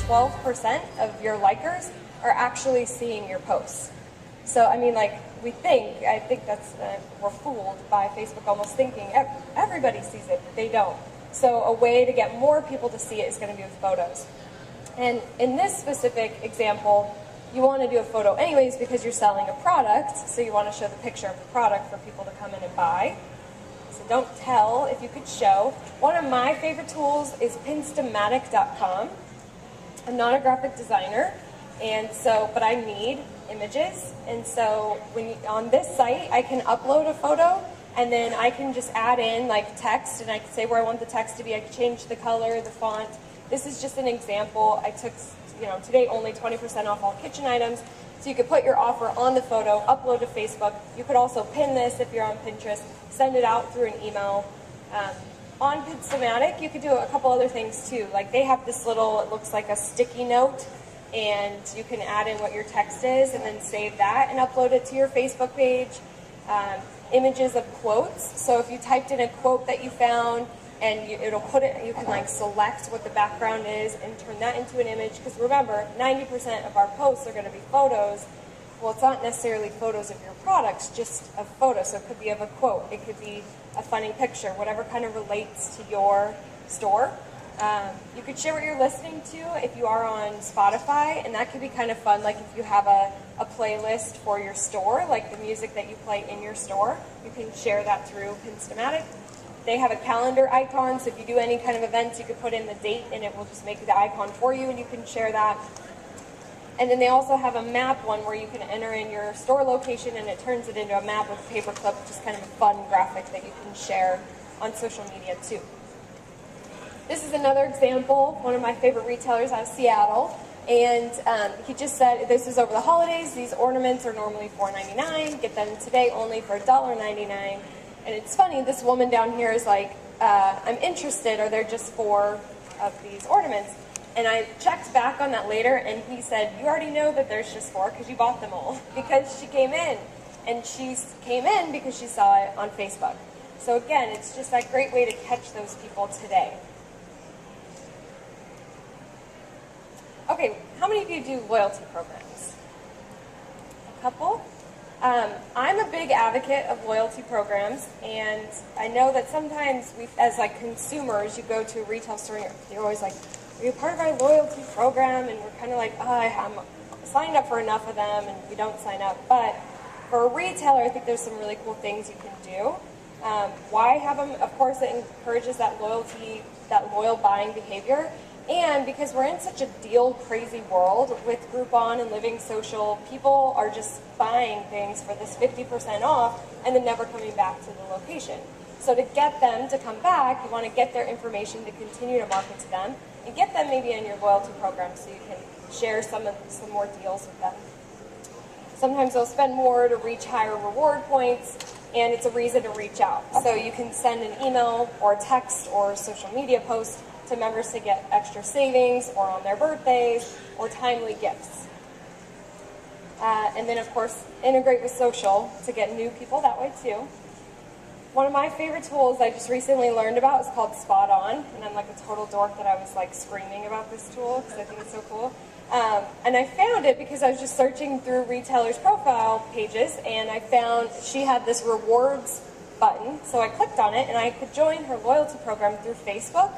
12% of your likers are actually seeing your posts. So, I mean, like, I think that's, we're fooled by Facebook almost thinking everybody sees it, but they don't. So a way to get more people to see it is going to be with photos. And in this specific example, you want to do a photo anyways because you're selling a product, so you want to show the picture of the product for people to come in and buy. So don't tell if you could show. One of my favorite tools is Pinstamatic.com. I'm not a graphic designer, but I need images, and so on this site I can upload a photo and then I can just add in like text, and I can say where I want the text to be. I can change the color, the font. This is just an example. I took, today only 20% off all kitchen items, so you could put your offer on the photo, upload to Facebook. You could also pin this if you're on Pinterest, send it out through an email. On Pinstamatic, you could do a couple other things too. Like they have this little, it looks like a sticky note, and you can add in what your text is and then save that and upload it to your Facebook page. Images of quotes. So if you typed in a quote that you found and it'll put it, you can like select what the background is and turn that into an image. Because remember, 90% of our posts are going to be photos. Well, it's not necessarily photos of your products, just a photo. So it could be of a quote. It could be a funny picture, whatever kind of relates to your store. You could share what you're listening to if you are on Spotify, and that could be kind of fun. Like if you have a playlist for your store, like the music that you play in your store, you can share that through Pinstamatic. They have a calendar icon, so if you do any kind of events, you could put in the date and it will just make the icon for you and you can share that. And then they also have a map one where you can enter in your store location and it turns it into a map with a paperclip, which is kind of a fun graphic that you can share on social media too. This is another example, one of my favorite retailers out of Seattle, and he just said, this is over the holidays, these ornaments are normally $4.99, get them today only for $1.99, and it's funny, this woman down here is like, I'm interested, are there just 4 of these ornaments? And I checked back on that later, and he said, you already know that there's just 4 because you bought them all, because she came in, and she came in because she saw it on Facebook. So again, it's just that great way to catch those people today. Okay, how many of you do loyalty programs? A couple? I'm a big advocate of loyalty programs, and I know that sometimes we, as like consumers, you go to a retail store and you're always like, are you part of my loyalty program? And we're kind of like, oh, I'm signed up for enough of them, and we don't sign up. But for a retailer, I think there's some really cool things you can do. Why have them? Of course, it encourages that loyalty, that loyal buying behavior. And because we're in such a deal-crazy world with Groupon and Living Social, people are just buying things for this 50% off and then never coming back to the location. So to get them to come back, you want to get their information to continue to market to them and get them maybe in your loyalty program so you can share some more deals with them. Sometimes they'll spend more to reach higher reward points, and it's a reason to reach out. So you can send an email or a text or a social media post to members to get extra savings or on their birthdays or timely gifts. And then, of course, integrate with social to get new people that way too. One of my favorite tools I just recently learned about is called Spot On, and I'm like a total dork that I was like screaming about this tool because I think it's so cool. And I found it because I was just searching through retailers' profile pages, and I found she had this rewards button, so I clicked on it, and I could join her loyalty program through Facebook.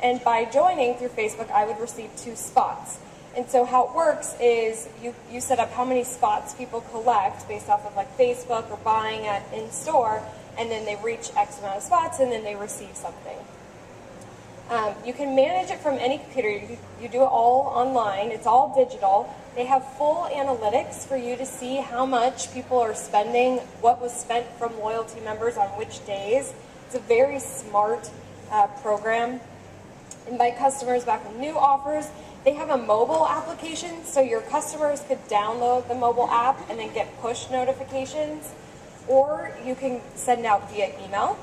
And by joining through Facebook, I would receive 2 spots. And so how it works is you set up how many spots people collect based off of like Facebook or buying in store, and then they reach X amount of spots, and then they receive something. You can manage it from any computer. You do it all online. It's all digital. They have full analytics for you to see how much people are spending, what was spent from loyalty members on which days. It's a very smart program. Invite customers back with new offers. They have a mobile application, so your customers could download the mobile app and then get push notifications, or you can send out via email.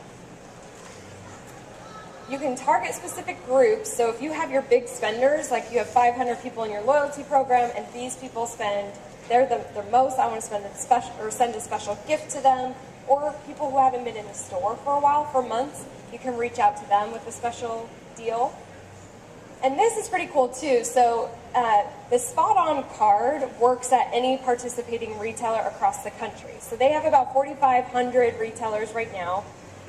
You can target specific groups, so if you have your big spenders, like you have 500 people in your loyalty program, and these people spend, they're the most, I want to spend a special, or send a special gift to them, or people who haven't been in the store for a while, for months, you can reach out to them with a special deal. And this is pretty cool too. So the Spot On card works at any participating retailer across the country. So they have about 4,500 retailers right now.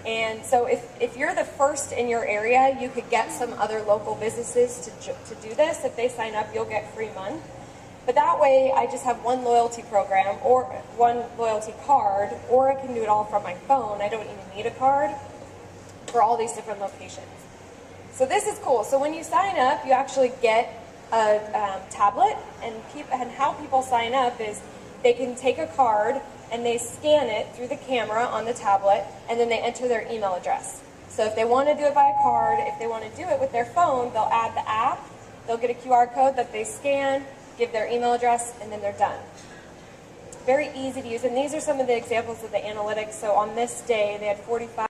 And so if you're the first in your area, you could get some other local businesses to do this. If they sign up, you'll get free month. But that way, I just have one loyalty program or one loyalty card, or I can do it all from my phone. I don't even need a card for all these different locations. So this is cool. So when you sign up, you actually get a tablet, and how people sign up is they can take a card and they scan it through the camera on the tablet, and then they enter their email address. So if they want to do it by a card, if they want to do it with their phone, they'll add the app, they'll get a QR code that they scan, give their email address, and then they're done. Very easy to use, and these are some of the examples of the analytics. So on this day, they had 45